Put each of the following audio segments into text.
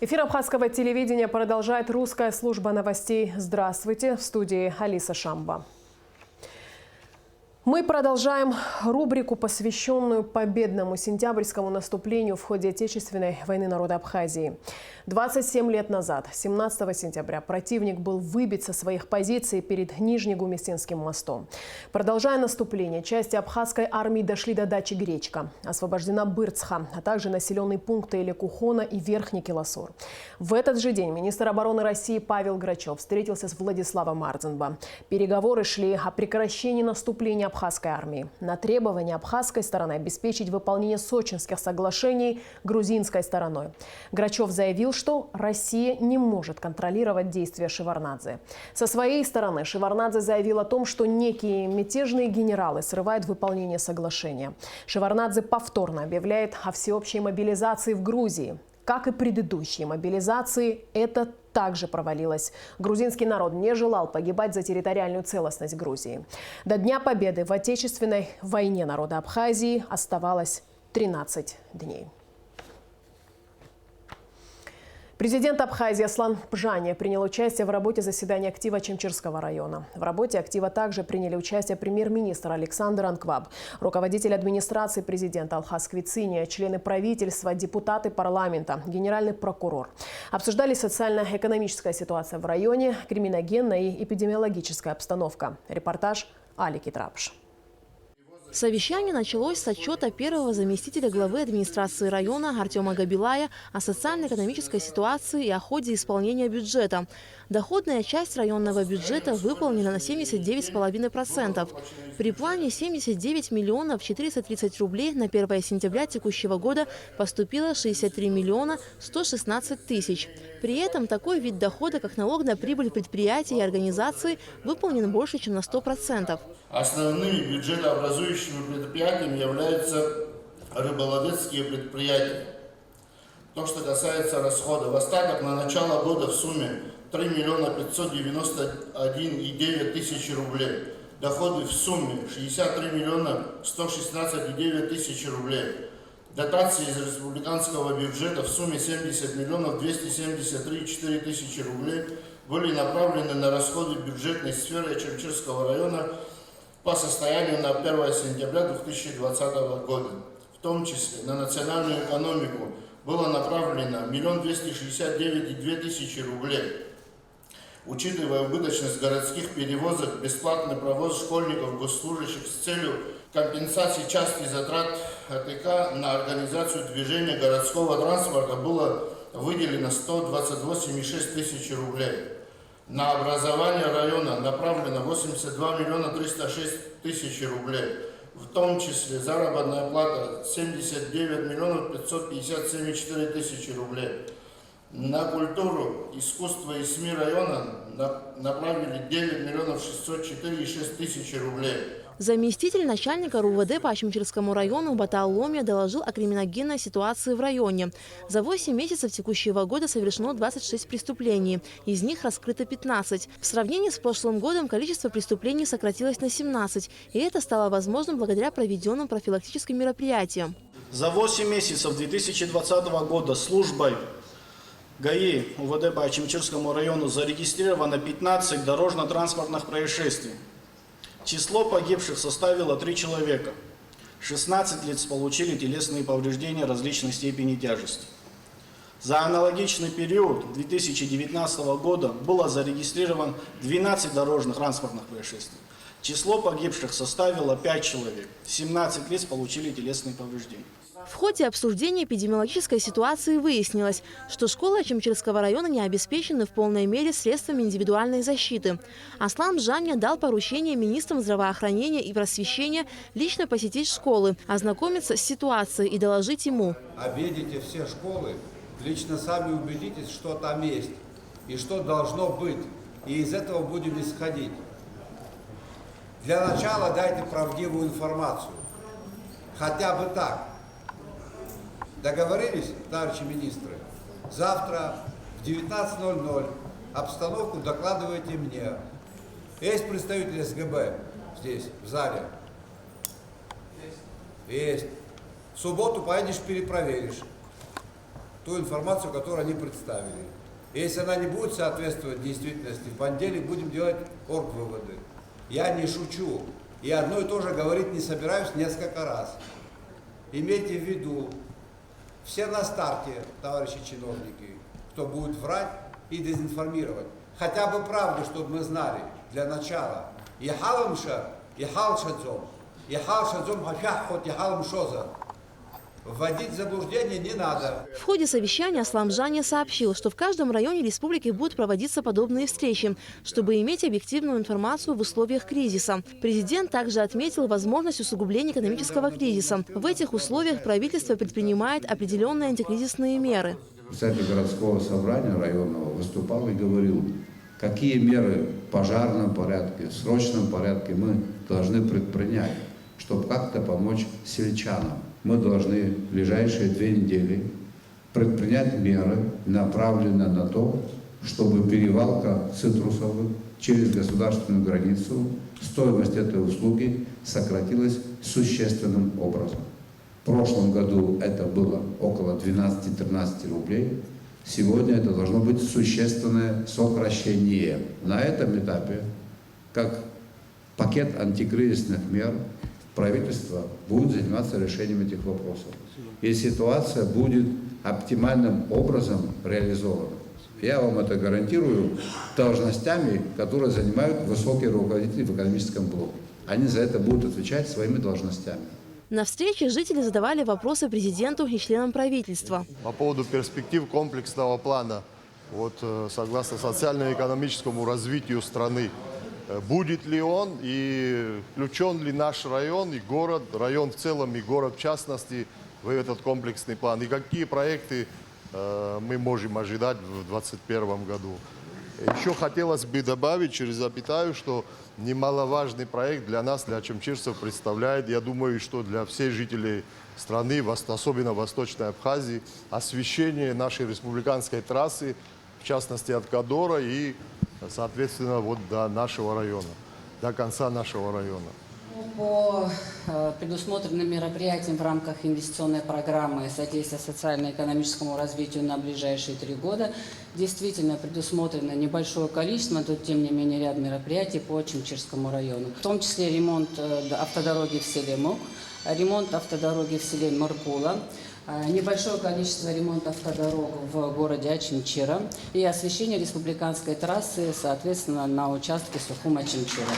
Эфир абхазского телевидения продолжает русская служба новостей. Здравствуйте, в студии Алиса Шамба. Мы продолжаем рубрику, посвященную победному сентябрьскому наступлению в ходе Отечественной войны народа Абхазии. 27 лет назад, 17 сентября, противник был выбит со своих позиций перед Нижнегуместинским мостом. Продолжая наступление, части абхазской армии дошли до дачи Гречка. Освобождена Бырцха, а также населенные пункты Элекухона и Верхний Килосор. В этот же день министр обороны России Павел Грачев встретился с Владиславом Ардзенбо. Переговоры шли о прекращении наступления абхазской армии. На требование абхазской стороны обеспечить выполнение сочинских соглашений грузинской стороной. Грачев заявил, что Россия не может контролировать действия Шеварднадзе. Со своей стороны Шеварднадзе заявил о том, что некие мятежные генералы срывают выполнение соглашения. Шеварднадзе повторно объявляет о всеобщей мобилизации в Грузии. Как и предыдущие мобилизации, это также провалилось. Грузинский народ не желал погибать за территориальную целостность Грузии. До Дня Победы в Отечественной войне народа Абхазии оставалось 13 дней. Президент Абхазии Аслан Бжания принял участие в работе заседания актива Чемчирского района. В работе актива также приняли участие премьер-министр Александр Анкваб, руководитель администрации президента Алхаз Квициния, члены правительства, депутаты парламента, генеральный прокурор. Обсуждали социально-экономическая ситуация в районе, криминогенная и эпидемиологическая обстановка. Репортаж Алики Трапш. Совещание началось с отчета первого заместителя главы администрации района Артема Габилая о социально-экономической ситуации и о ходе исполнения бюджета. Доходная часть районного бюджета выполнена на 79,5%. При плане 79 миллионов 430 рублей на 1 сентября текущего года поступило 63 миллиона 116 тысяч. При этом такой вид дохода, как налог на прибыль предприятий и организаций, выполнен больше, чем на 100%. Основными бюджетообразующими предприятиями являются рыболовецкие предприятия. То, что касается расходов, остаток на начало года в сумме 3 миллиона 591,9 тысяч рублей. Доходы в сумме 63 миллиона 116,9 тысяч рублей. Дотации из республиканского бюджета в сумме 70 миллионов 273,4 тысячи рублей были направлены на расходы бюджетной сферы Чемчирского района по состоянию на 1 сентября 2020 года. В том числе на национальную экономику было направлено 1 269,2 тысячи рублей. Учитывая убыточность городских перевозок, бесплатный провоз школьников, госслужащих с целью компенсации части затрат АТК на организацию движения городского транспорта было выделено 128,6 тысяч рублей. На образование района направлено 82 миллиона 306 тысяч рублей. В том числе заработная плата 79 миллионов 557,4 тысячи рублей. На культуру, искусство и СМИ района направили 9 миллионов 604,6 тысяч рублей. Заместитель начальника РУВД по Чемчирскому району Батал Ломия доложил о криминогенной ситуации в районе. За 8 месяцев текущего года совершено 26 преступлений, из них раскрыто 15. В сравнении с прошлым годом количество преступлений сократилось на 17, и это стало возможным благодаря проведенным профилактическим мероприятиям. За 8 месяцев 2020 года службой ГАИ УВД по Чемчирскому району зарегистрировано 15 дорожно-транспортных происшествий. Число погибших составило 3 человека. 16 лиц получили телесные повреждения различной степени тяжести. За аналогичный период 2019 года было зарегистрировано 12 дорожных транспортных происшествий. Число погибших составило 5 человек. 17 лиц получили телесные повреждения. В ходе обсуждения эпидемиологической ситуации выяснилось, что школы Чемчирского района не обеспечены в полной мере средствами индивидуальной защиты. Аслан Бжания дал поручение министрам здравоохранения и просвещения лично посетить школы, ознакомиться с ситуацией и доложить ему. Объедете все школы, лично сами убедитесь, что там есть и что должно быть. И из этого будем исходить. Для начала дайте правдивую информацию. Хотя бы так. Договорились, товарищи министры? Завтра в 19:00 обстановку докладывайте мне. Есть представитель СГБ здесь, в зале? Есть. В субботу поедешь, перепроверишь. ту информацию, которую они представили. И если она не будет соответствовать действительности, в понедельник будем делать оргвыводы. Я не шучу. И одно и то же говорить не собираюсь несколько раз. Имейте в виду, все на старте, товарищи чиновники, кто будет врать и дезинформировать. Хотя бы правду, чтобы мы знали, для начала. Ехалымша, ехалшадзом, ехалшадзом хафяхот, ехалымшоза. Вводить в заблуждение не надо. В ходе совещания Аслан Бжания сообщил, что в каждом районе республики будут проводиться подобные встречи, чтобы иметь объективную информацию в условиях кризиса. Президент также отметил возможность усугубления экономического кризиса. В этих условиях правительство предпринимает определенные антикризисные меры. Председатель городского собрания районного выступал и говорил, какие меры в пожарном порядке, в срочном порядке мы должны предпринять, чтобы как-то помочь сельчанам. Мы должны в ближайшие 2 недели предпринять меры, направленные на то, чтобы перевалка цитрусовых через государственную границу, стоимость этой услуги сократилась существенным образом. В прошлом году это было около 12-13 рублей. Сегодня это должно быть существенное сокращение. На этом этапе, как пакет антикризисных мер, правительство будет заниматься решением этих вопросов. И ситуация будет оптимальным образом реализована. Я вам это гарантирую должностями, которые занимают высокие руководители в экономическом блоке. Они за это будут отвечать своими должностями. На встрече жители задавали вопросы президенту и членам правительства. По поводу перспектив комплексного плана, согласно социально-экономическому развитию страны, будет ли он и включен ли наш район и город, район в целом и город в частности в этот комплексный план? И какие проекты мы можем ожидать в 2021 году? Еще хотелось бы добавить через запятую, что немаловажный проект для нас, для ачамчирцев, представляет, я думаю, что для всех жителей страны, особенно в Восточной Абхазии, освещение нашей республиканской трассы, в частности от Кадора и соответственно, до нашего района, до конца нашего района. По предусмотренным мероприятиям в рамках инвестиционной программы содействия социально-экономическому развитию на ближайшие 3 года действительно предусмотрено небольшое количество, но тем не менее ряд мероприятий по Ачамчирскому району. В том числе ремонт автодороги в селе Мук, ремонт автодороги в селе Маркула, небольшое количество ремонта автодорог в городе Ачамчира и освещение республиканской трассы, соответственно, на участке Сухум-Ачамчира.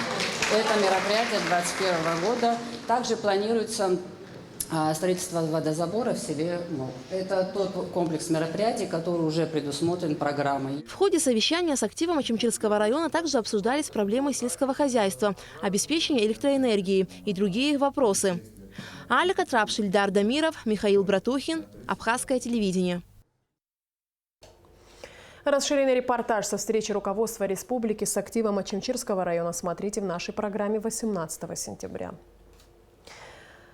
Это мероприятие 2021 года. Также планируется строительство водозабора в селе Мол. Это тот комплекс мероприятий, который уже предусмотрен программой. В ходе совещания с активом Ачамчирского района также обсуждались проблемы сельского хозяйства, обеспечения электроэнергии и другие вопросы. Алика Трапш, Ильдар Дамиров, Михаил Братухин, Абхазское телевидение. Расширенный репортаж со встречи руководства республики с активом Ачамчирского района смотрите в нашей программе 18 сентября.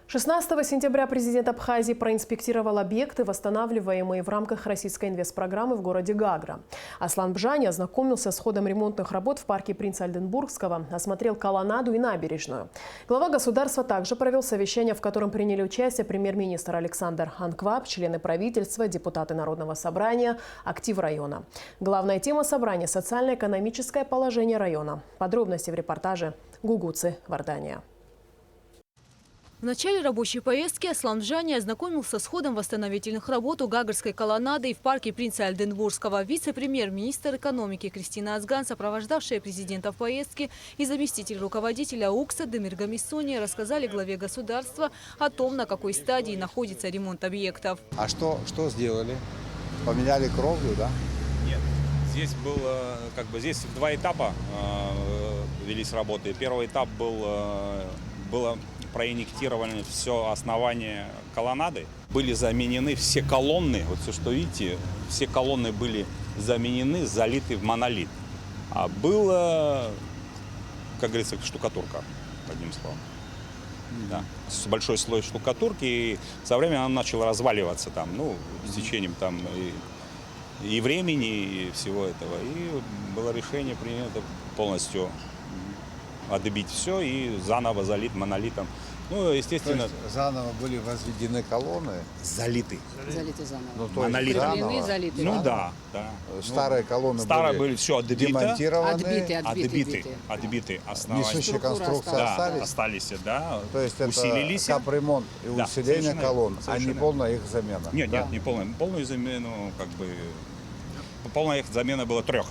16 сентября президент Абхазии проинспектировал объекты, восстанавливаемые в рамках российской инвестпрограммы в городе Гагра. Аслан Бжания ознакомился с ходом ремонтных работ в парке Принца Альденбургского, осмотрел колоннаду и набережную. Глава государства также провел совещание, в котором приняли участие премьер-министр Александр Анкваб, члены правительства, депутаты Народного собрания, актив района. Главная тема собрания – социально-экономическое положение района. Подробности в репортаже Гугуцы, Вардания. В начале рабочей поездки Аслан Бжания ознакомился с ходом восстановительных работ у Гагарской колоннады и в парке Принца Альденбургского. Вице-премьер-министр экономики Кристина Азган, сопровождавшая президента в поездке, и заместитель руководителя УКСа Демир Гамисони рассказали главе государства о том, на какой стадии находится ремонт объектов. А что сделали? Поменяли кровлю, да? Нет. Здесь было, здесь в 2 этапа велись работы. Первый этап было проинъектированы все основание колоннады. Были заменены все колонны, вот все, что видите, все колонны были заменены, залиты в монолит. А было, как говорится, штукатурка, одним словом. Да. Большой слой штукатурки, и со временем она начала разваливаться с течением и времени, и всего этого. И было решение принято полностью отбить все и заново залить монолитом Ну, естественно, Заново были возведены колонны, залиты. Залиты заново. ну то есть Монолитные. Укреплены, заново. залиты. Ну да, да. Старые колонны Старые были были все отбито, демонтированы, отбиты основания. несущие Структура конструкции Да, остались. остались, да, То есть усилились. это капремонт и Да, усиление совершенно колонн, верно, а не совершенно полная их замена. Нет, да? нет, не полную. Полную замену, как бы, полная их замена была трех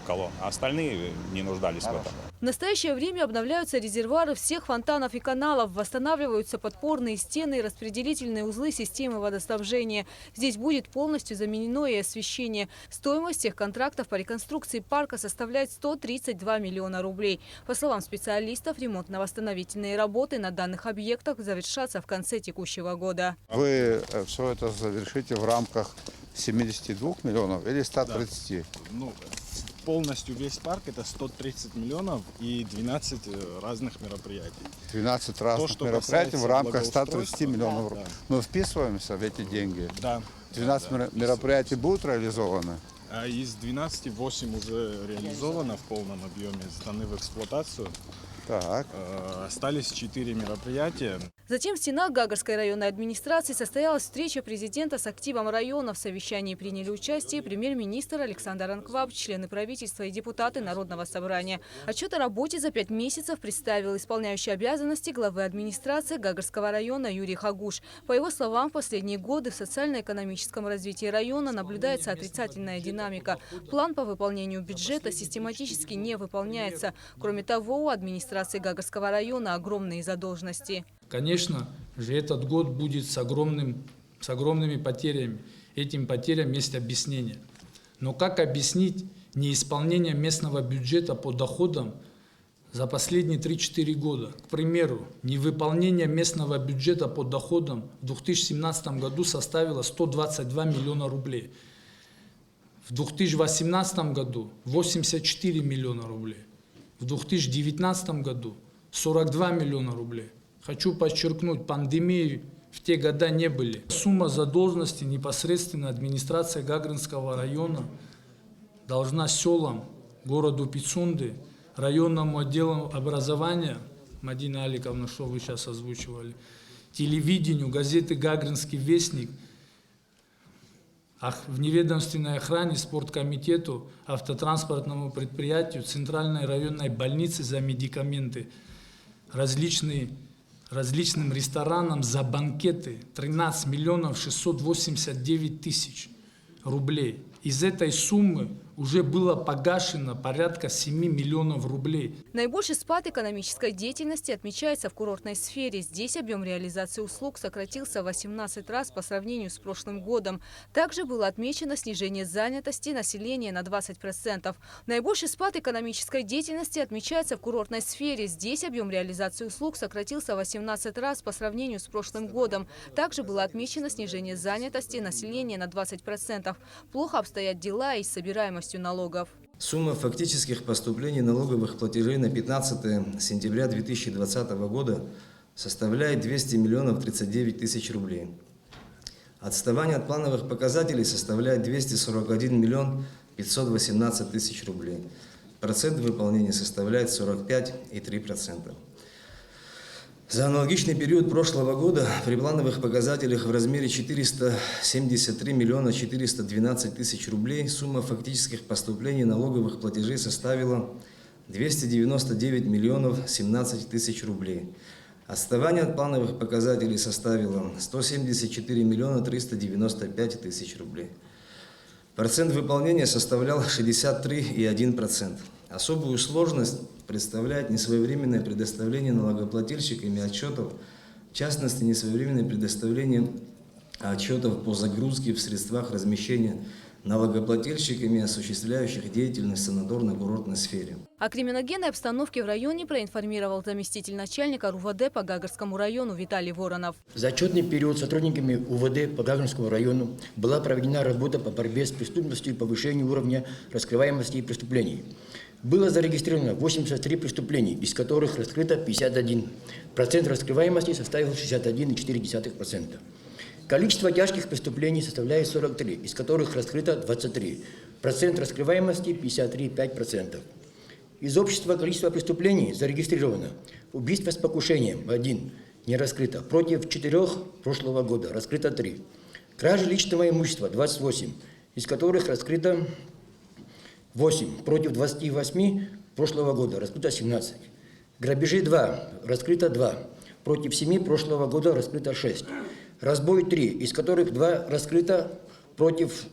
колонн, а остальные не нуждались в этом. В настоящее время обновляются резервуары всех фонтанов и каналов, восстанавливаются подпорные стены и распределительные узлы системы водоснабжения. Здесь будет полностью заменено и освещение. Стоимость всех контрактов по реконструкции парка составляет 132 миллиона рублей. По словам специалистов, ремонтно-восстановительные работы на данных объектах завершатся в конце текущего года. Вы все это завершите в рамках 72 миллионов или 130? Ну, полностью весь парк это 130 миллионов и 12 разных мероприятий. 12 разных что мероприятий в касается рамках 130 благоустройства, миллионов. да. Мы вписываемся в эти деньги. Да. 12 мероприятий будут реализованы? А из 12 8 уже реализовано в полном объеме, сданы в эксплуатацию. Так. Остались 4 мероприятия. Затем в стенах Гагарской районной администрации состоялась встреча президента с активом района. В совещании приняли участие премьер-министр Александр Анкваб, члены правительства и депутаты Народного собрания. Отчет о работе за 5 месяцев представил исполняющий обязанности главы администрации Гагарского района Юрий Хагуш. По его словам, в последние годы в социально-экономическом развитии района наблюдается отрицательная динамика. План по выполнению бюджета систематически не выполняется. Кроме того, у администрации Гагарского района огромные задолженности. Конечно же, этот год будет с огромными потерями. Этим потерям есть объяснение. Но как объяснить неисполнение местного бюджета по доходам за последние 3-4 года? К примеру, невыполнение местного бюджета по доходам в 2017 году составило 122 миллиона рублей. В 2018 году 84 миллиона рублей. В 2019 году 42 миллиона рублей. Хочу подчеркнуть, пандемии в те года не были. Сумма задолженности непосредственно администрация Гагаринского района должна селам, городу Пицунды, районному отделу образования, Мадина Аликовна, что вы сейчас озвучивали, телевидению, газеты «Гагаринский вестник», вневедомственной охране, спорткомитету, автотранспортному предприятию, центральной районной больнице за медикаменты, различным ресторанам за банкеты 13 миллионов 689 тысяч рублей. Из этой суммы уже было погашено порядка 7 миллионов рублей. Наибольший спад экономической деятельности отмечается в курортной сфере. Здесь объем реализации услуг сократился в 18 раз по сравнению с прошлым годом. Также было отмечено снижение занятости населения на 20%. Наибольший спад экономической деятельности отмечается в курортной сфере. Здесь объем реализации услуг сократился в 18 раз по сравнению с прошлым годом. Также было отмечено снижение занятости населения на 20%. Плохо обстоят дела и с собираемостью налогов. Сумма фактических поступлений налоговых платежей на 15 сентября 2020 года составляет 200 миллионов 39 тысяч рублей. Отставание от плановых показателей составляет 241 миллион 518 тысяч рублей. Процент выполнения составляет 45,3%. За аналогичный период прошлого года при плановых показателях в размере 473 миллиона 412 тысяч рублей сумма фактических поступлений налоговых платежей составила 299 миллионов 17 тысяч рублей. Отставание от плановых показателей составило 174 миллиона 395 тысяч рублей. Процент выполнения составлял 63,1%. Особую сложность представляет несвоевременное предоставление налогоплательщиками отчетов, в частности, несвоевременное предоставление отчетов по загрузке в средствах размещения налогоплательщиками, осуществляющих деятельность в санаторно-курортной сфере. О криминогенной обстановке в районе проинформировал заместитель начальника РУВД по Гагарскому району Виталий Воронов. За отчетный период сотрудниками УВД по Гагарскому району была проведена работа по борьбе с преступностью и повышению уровня раскрываемости преступлений. Было зарегистрировано 83 преступления, из которых раскрыто 51. Процент раскрываемости составил 61,4%. Количество тяжких преступлений составляет 43, из которых раскрыто 23. Процент раскрываемости 53,5%. Из общего количества преступлений зарегистрировано: убийство с покушением – 1, не раскрыто, против 4 прошлого года, раскрыто 3. Кражи личного имущества – 28, из которых раскрыто 8, против 28 прошлого года, раскрыто 17. Грабежи 2, раскрыто 2, против 7 прошлого года, раскрыто 6. Разбой 3, из которых 2 раскрыто, против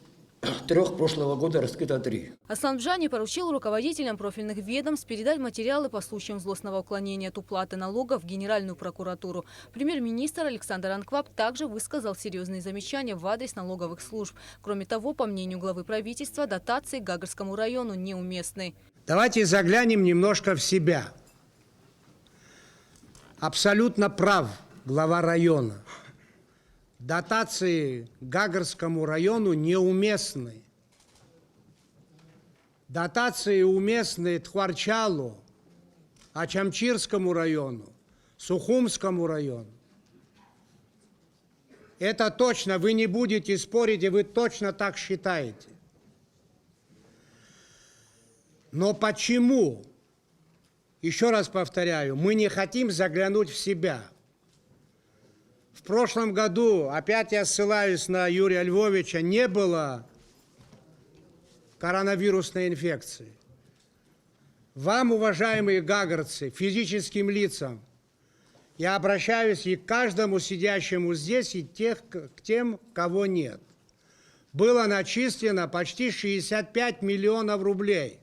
3 прошлого года, раскрыто 3. Асламджани поручил руководителям профильных ведомств передать материалы по случаям злостного уклонения от уплаты налогов в Генеральную прокуратуру. Премьер-министр Александр Анкваб также высказал серьезные замечания в адрес налоговых служб. Кроме того, по мнению главы правительства, дотации Гагарскому району неуместны. Давайте заглянем немножко в себя. Абсолютно прав глава района. Дотации Гагарскому району неуместны. Дотации уместны Тхварчалу, Ачамчирскому району, Сухумскому району. Это точно, вы не будете спорить, и вы точно так считаете. Но почему, еще раз повторяю, мы не хотим заглянуть в себя? В прошлом году, опять я ссылаюсь на Юрия Львовича, не было коронавирусной инфекции. Вам, уважаемые гагарцы, физическим лицам, я обращаюсь и к каждому сидящему здесь, и к тем, кого нет. Было начислено почти 65 миллионов рублей.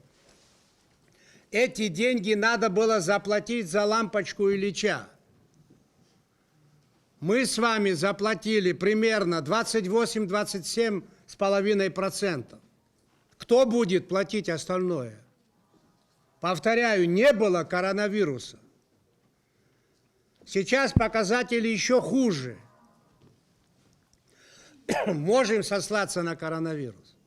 Эти деньги надо было заплатить за лампочку Ильича. Мы с вами заплатили примерно 28-27,5%. Кто будет платить остальное? Повторяю, не было коронавируса. Сейчас показатели еще хуже. Можем сослаться на коронавирус.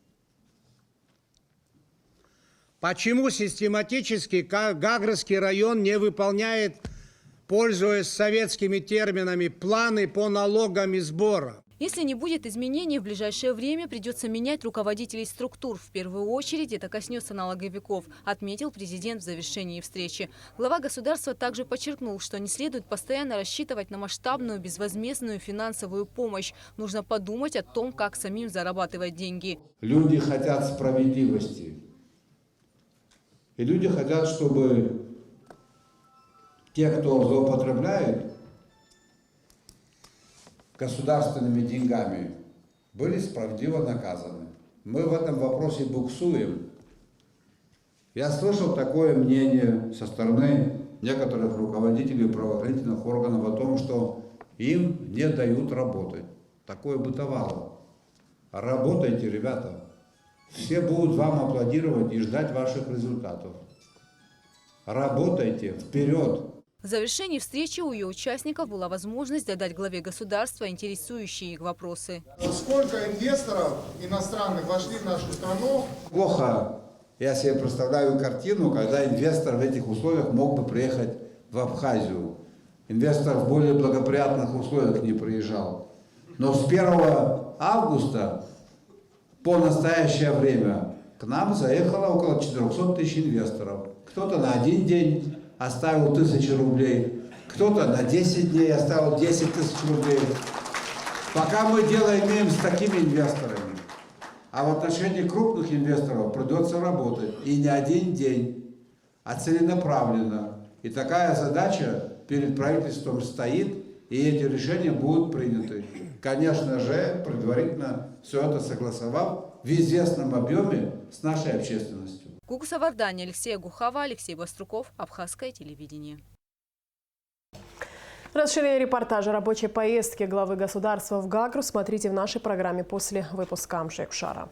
Почему систематически Гагарский район не выполняет, пользуясь советскими терминами, планы по налогам и сборам? Если не будет изменений, в ближайшее время придется менять руководителей структур. В первую очередь это коснется налоговиков, отметил президент в завершении встречи. Глава государства также подчеркнул, что не следует постоянно рассчитывать на масштабную безвозмездную финансовую помощь. Нужно подумать о том, как самим зарабатывать деньги. Люди хотят справедливости. И люди хотят, чтобы те, кто злоупотребляет государственными деньгами, были справедливо наказаны. Мы в этом вопросе буксуем. Я слышал такое мнение со стороны некоторых руководителей правоохранительных органов о том, что им не дают работать. Такое бытовало. Работайте, ребята. Все будут вам аплодировать и ждать ваших результатов. Работайте, вперед! В завершении встречи у ее участников была возможность задать главе государства интересующие их вопросы. Сколько инвесторов иностранных вошли в нашу страну? Плохо я себе представляю картину, когда инвестор в этих условиях мог бы приехать в Абхазию. Инвестор в более благоприятных условиях не приезжал. Но с 1 августа по настоящее время к нам заехало около 400 тысяч инвесторов. Кто-то на один день оставил 1000 рублей, кто-то на 10 дней оставил 10 тысяч рублей. Пока мы дело имеем с такими инвесторами. А в отношении крупных инвесторов придется работать. И не один день, а целенаправленно. И такая задача перед правительством стоит, и эти решения будут приняты. Конечно же, предварительно все это согласовав в известном объеме с нашей общественностью. Гугуса Вардани, Алексей Гухава, Алексей Баструков, Абхазское телевидение. Расширение репортажа рабочей поездки главы государства в Гагру смотрите в нашей программе после выпуска Амшекшара.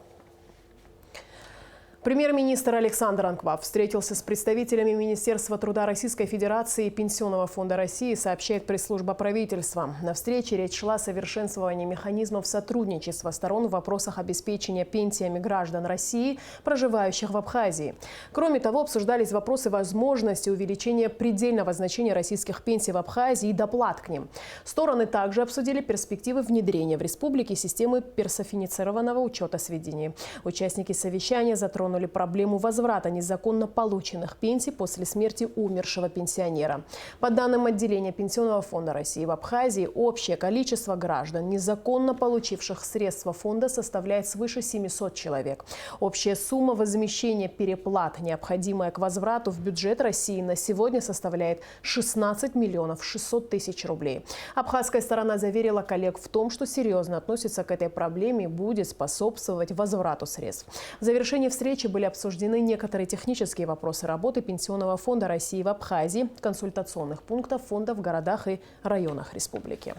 Премьер-министр Александр Анкваб встретился с представителями Министерства труда Российской Федерации и Пенсионного фонда России, сообщает пресс-служба правительства. На встрече речь шла о совершенствовании механизмов сотрудничества сторон в вопросах обеспечения пенсиями граждан России, проживающих в Абхазии. Кроме того, обсуждались вопросы возможности увеличения предельного значения российских пенсий в Абхазии и доплат к ним. Стороны также обсудили перспективы внедрения в республике системы персонифицированного учета сведений. Участники совещания затронули затронули проблему возврата незаконно полученных пенсий после смерти умершего пенсионера. По данным отделения Пенсионного фонда России в Абхазии, общее количество граждан, незаконно получивших средства фонда, составляет свыше 700 человек. Общая сумма возмещения переплат, необходимая к возврату в бюджет России, на сегодня составляет 16 миллионов 600 тысяч рублей. Абхазская сторона заверила коллег в том, что серьезно относится к этой проблеме и будет способствовать возврату средств. В завершении встречи были обсуждены некоторые технические вопросы работы Пенсионного фонда России в Абхазии, консультационных пунктов фонда в городах и районах республики.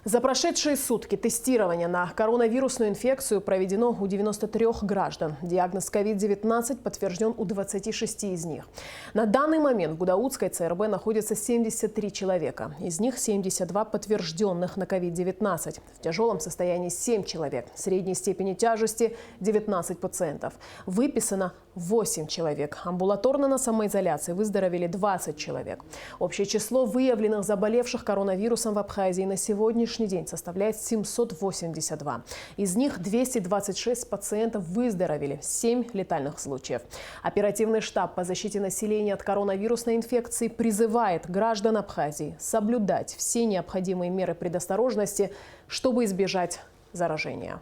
За прошедшие сутки тестирование на коронавирусную инфекцию проведено у 93 граждан. Диагноз COVID-19 подтвержден у 26 из них. На данный момент в Гудаутской ЦРБ находится 73 человека. Из них 72 подтвержденных на COVID-19. В тяжелом состоянии 7 человек. Средней степени тяжести 19 пациентов. Выписано 8 человек. Амбулаторно на самоизоляции выздоровели 20 человек. Общее число выявленных заболевших коронавирусом в Абхазии на сегодняшний день составляет 782. Из них 226 пациентов выздоровели, 7 летальных случаев. Оперативный штаб по защите населения от коронавирусной инфекции призывает граждан Абхазии соблюдать все необходимые меры предосторожности, чтобы избежать заражения.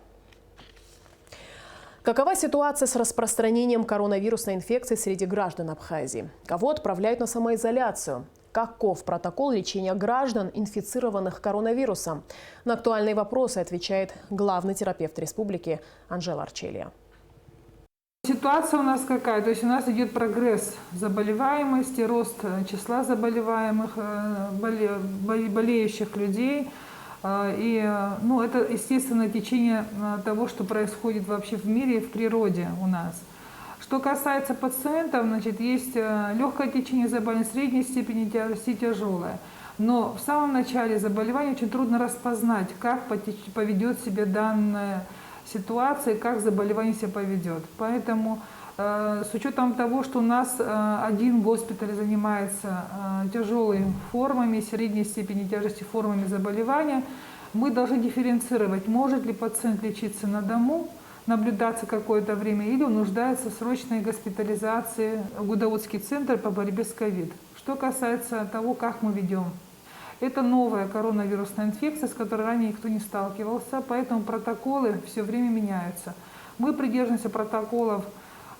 Какова ситуация с распространением коронавирусной инфекции среди граждан Абхазии? Кого отправляют на самоизоляцию? Каков протокол лечения граждан, инфицированных коронавирусом? На актуальные вопросы отвечает главный терапевт республики Анжела Арчелия. Ситуация у нас какая? То есть у нас идет прогресс заболеваемости, рост числа заболеваемых, болеющих людей. И это естественное течение того, что происходит вообще в мире и в природе у нас. Что касается пациентов, есть легкое течение заболевания, средней степени тяжести, тяжелое. Но в самом начале заболевания очень трудно распознать, как поведет себя данная ситуация, как заболевание себя поведет. Поэтому с учетом того, что у нас один госпиталь занимается тяжелыми формами, средней степени тяжести формами заболевания, мы должны дифференцировать, может ли пациент лечиться на дому, наблюдаться какое-то время, или он нуждается в срочной госпитализации в Гудаутский центр по борьбе с ковид. Что касается того, как мы ведем. Это новая коронавирусная инфекция, с которой ранее никто не сталкивался, поэтому протоколы все время меняются. Мы придерживаемся протоколов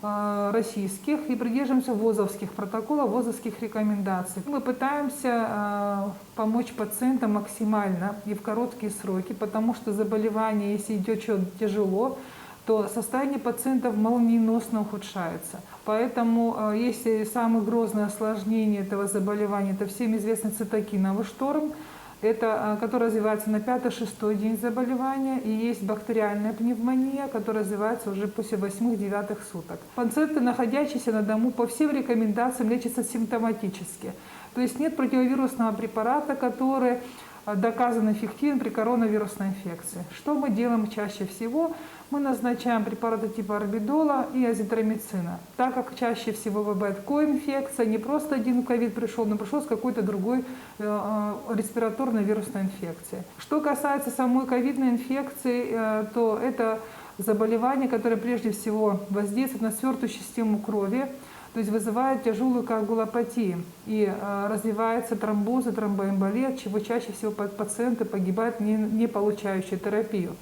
российских и придерживаемся ВОЗовских протоколов, ВОЗовских рекомендаций. Мы пытаемся помочь пациентам максимально и в короткие сроки, потому что заболевание, если идет тяжело, то состояние пациентов молниеносно ухудшается. Поэтому, если самое грозное осложнение этого заболевания, это всем известный цитокиновый шторм, который развивается на 5-6 день заболевания, и есть бактериальная пневмония, которая развивается уже после 8-9 суток. Пациенты, находящиеся на дому, по всем рекомендациям лечатся симптоматически. То есть нет противовирусного препарата, который доказан эффективен при коронавирусной инфекции. Что мы делаем чаще всего? Мы назначаем препараты типа орбидола и азитромицина, так как чаще всего бывает коинфекция, не просто один ковид пришел, но пришел с какой-то другой респираторной вирусной инфекцией. Что касается самой ковидной инфекции, то это заболевание, которое прежде всего воздействует на свертывающую систему крови, то есть вызывает тяжелую коагулопатию и развивается тромбозы, тромбоэмболия, от чего чаще всего пациенты погибают, не получающие терапию.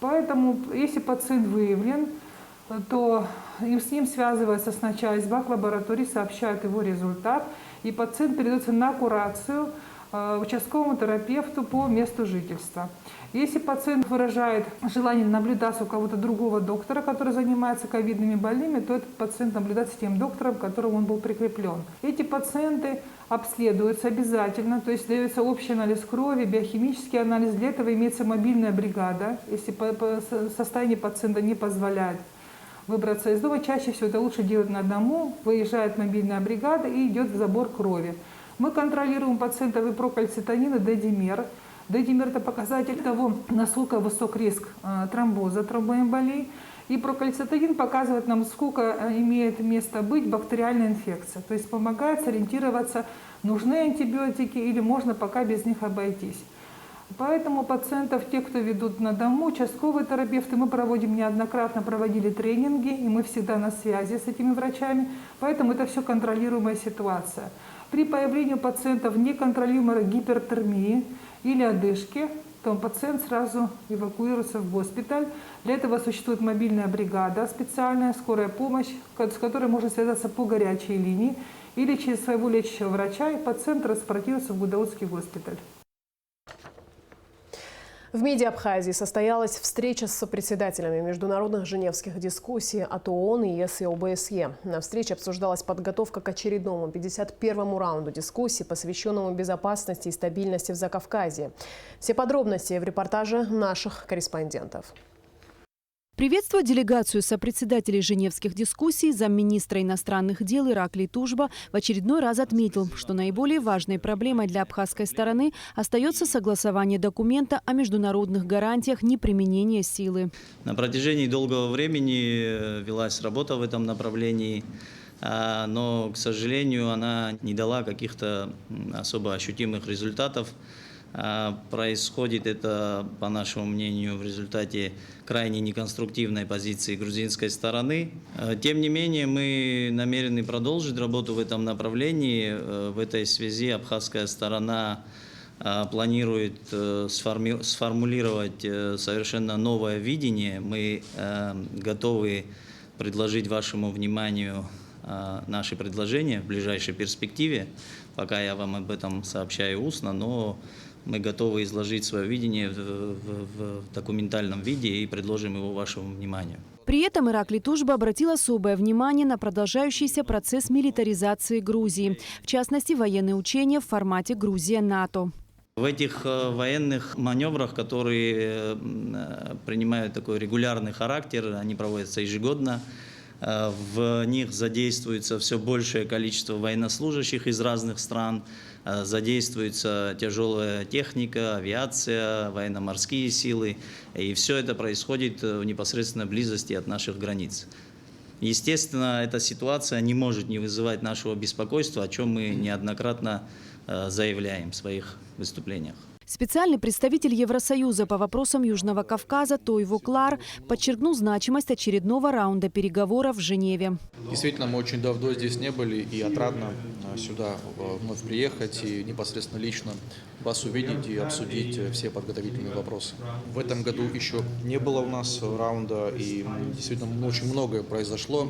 Поэтому, если пациент выявлен, то с ним связывается сначала из лаборатории, сообщают его результат, и пациент передается на курацию участковому терапевту по месту жительства. Если пациент выражает желание наблюдаться у кого-то другого доктора, который занимается ковидными больными, то этот пациент наблюдается с тем доктором, к которому он был прикреплен. Эти пациенты обследуются обязательно, то есть дается общий анализ крови, биохимический анализ. Для этого имеется мобильная бригада, если состояние пациента не позволяет выбраться из дома. Чаще всего это лучше делать на дому, выезжает мобильная бригада и идет в забор крови. Мы контролируем пациентов и прокальцитонин, и дедимер. Дедимер – это показатель того, насколько высок риск тромбоза, тромбоэмболии. И прокальцитонин показывает нам, сколько имеет место быть бактериальная инфекция. То есть помогает сориентироваться, нужны антибиотики или можно пока без них обойтись. Поэтому пациентов, тех, кто ведут на дому, участковые терапевты, мы неоднократно проводили тренинги, и мы всегда на связи с этими врачами, поэтому это все контролируемая ситуация. При появлении у пациентов неконтролируемой гипертермии или одышки, то пациент сразу эвакуируется в госпиталь. Для этого существует мобильная бригада специальная, скорая помощь, с которой можно связаться по горячей линии или через своего лечащего врача, и пациент транспортируется в Гудаутский госпиталь. В МИДе Абхазии состоялась встреча с сопредседателями международных женевских дискуссий от ООН, ЕС и ОБСЕ. На встрече обсуждалась подготовка к очередному 51-му раунду дискуссий, посвященному безопасности и стабильности в Закавказье. Все подробности в репортаже наших корреспондентов. Приветствуя делегацию сопредседателей женевских дискуссий, замминистра иностранных дел Ираклий Тужба в очередной раз отметил, что наиболее важной проблемой для абхазской стороны остается согласование документа о международных гарантиях неприменения силы. На протяжении долгого времени велась работа в этом направлении, но, к сожалению, она не дала каких-то особо ощутимых результатов. Происходит это, по нашему мнению, в результате крайне неконструктивной позиции грузинской стороны. Тем не менее, мы намерены продолжить работу в этом направлении. В этой связи абхазская сторона планирует сформулировать совершенно новое видение. Мы готовы предложить вашему вниманию наши предложения в ближайшей перспективе. Пока я вам об этом сообщаю устно, но мы готовы изложить свое видение в документальном виде и предложим его вашему вниманию. При этом Ираклий Тужба обратил особое внимание на продолжающийся процесс милитаризации Грузии, в частности, военные учения в формате Грузия-НАТО. В этих военных маневрах, которые принимают такой регулярный характер, они проводятся ежегодно, в них задействуется все большее количество военнослужащих из разных стран, задействуется тяжелая техника, авиация, военно-морские силы. И все это происходит в непосредственной близости от наших границ. Естественно, эта ситуация не может не вызывать нашего беспокойства, о чем мы неоднократно заявляем в своих выступлениях. Специальный представитель Евросоюза по вопросам Южного Кавказа Тойво Клар подчеркнул значимость очередного раунда переговоров в Женеве. Действительно, мы очень давно здесь не были, и отрадно сюда вновь приехать и непосредственно лично вас увидеть и обсудить все подготовительные вопросы. В этом году еще не было у нас раунда, и действительно очень многое произошло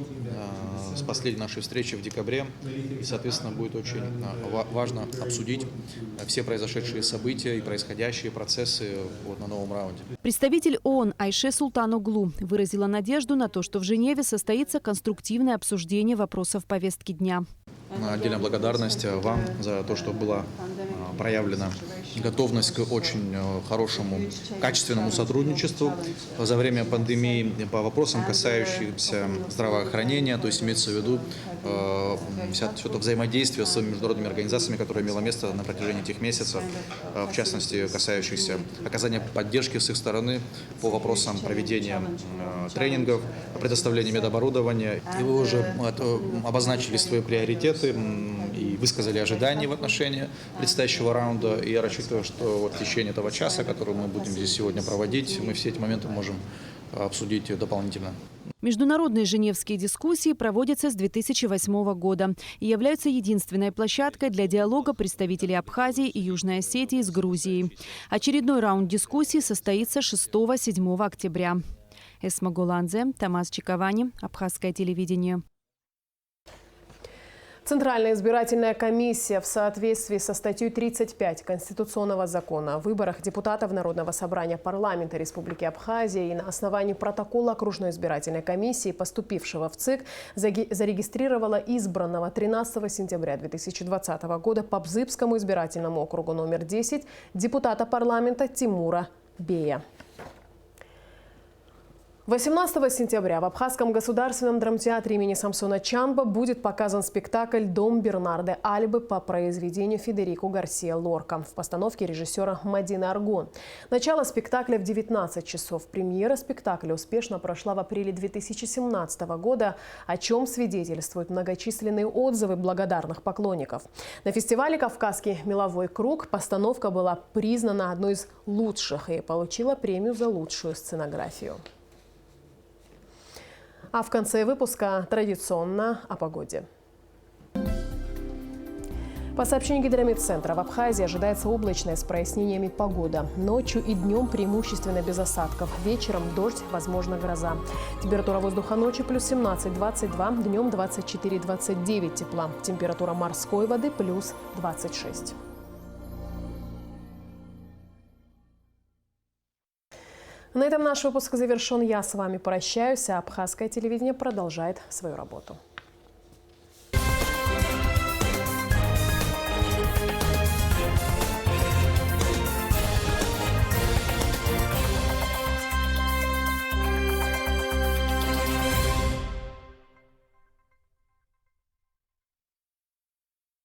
с последней нашей встречи в декабре. И, соответственно, будет очень важно обсудить все произошедшие события и происходящие процессы на новом раунде. Представитель ООН Айше Султан-Оглу выразила надежду на то, что в Женеве состоится конструктивное обсуждение вопросов повестки дня. Отдельная благодарность вам за то, что была проявлена готовность к очень хорошему, качественному сотрудничеству за время пандемии по вопросам, касающимся здравоохранения, то есть имеется в виду все это взаимодействие с международными организациями, которое имело место на протяжении этих месяцев, в частности, касающихся оказания поддержки с их стороны по вопросам проведения тренингов, предоставления медоборудования. И вы уже обозначили свои приоритеты и высказали ожидания в отношении предстоящего раунда. И я рассчитываю, что вот в течение этого часа, который мы будем здесь сегодня проводить, мы все эти моменты можем обсудить дополнительно. Международные женевские дискуссии проводятся с 2008 года и являются единственной площадкой для диалога представителей Абхазии и Южной Осетии с Грузией. Очередной раунд дискуссий состоится 6-7 октября. Эсма Голандзе, Тамас Чиковани, Абхазское телевидение. Центральная избирательная комиссия в соответствии со статьей 35 Конституционного закона о выборах депутатов Народного собрания парламента Республики Абхазия и на основании протокола окружной избирательной комиссии, поступившего в ЦИК, зарегистрировала избранного 13 сентября 2020 года по Бзыбскому избирательному округу номер 10 депутата парламента Тимура Бея. 18 сентября в Абхазском государственном драмтеатре имени Самсона Чамба будет показан спектакль «Дом Бернарде Альбы» по произведению Федерико Гарсия Лорка в постановке режиссера Мадины Аргон. Начало спектакля в 19 часов. Премьера спектакля успешно прошла в апреле 2017 года, о чем свидетельствуют многочисленные отзывы благодарных поклонников. На фестивале «Кавказский меловой круг» постановка была признана одной из лучших и получила премию за лучшую сценографию. А в конце выпуска традиционно о погоде. По сообщению Гидрометцентра, в Абхазии ожидается облачная с прояснениями погода. Ночью и днем преимущественно без осадков. Вечером дождь, возможно гроза. Температура воздуха ночью плюс 17-22, днем 24-29 тепла. Температура морской воды плюс 26. На этом наш выпуск завершен. Я с вами прощаюсь, а абхазское телевидение продолжает свою работу.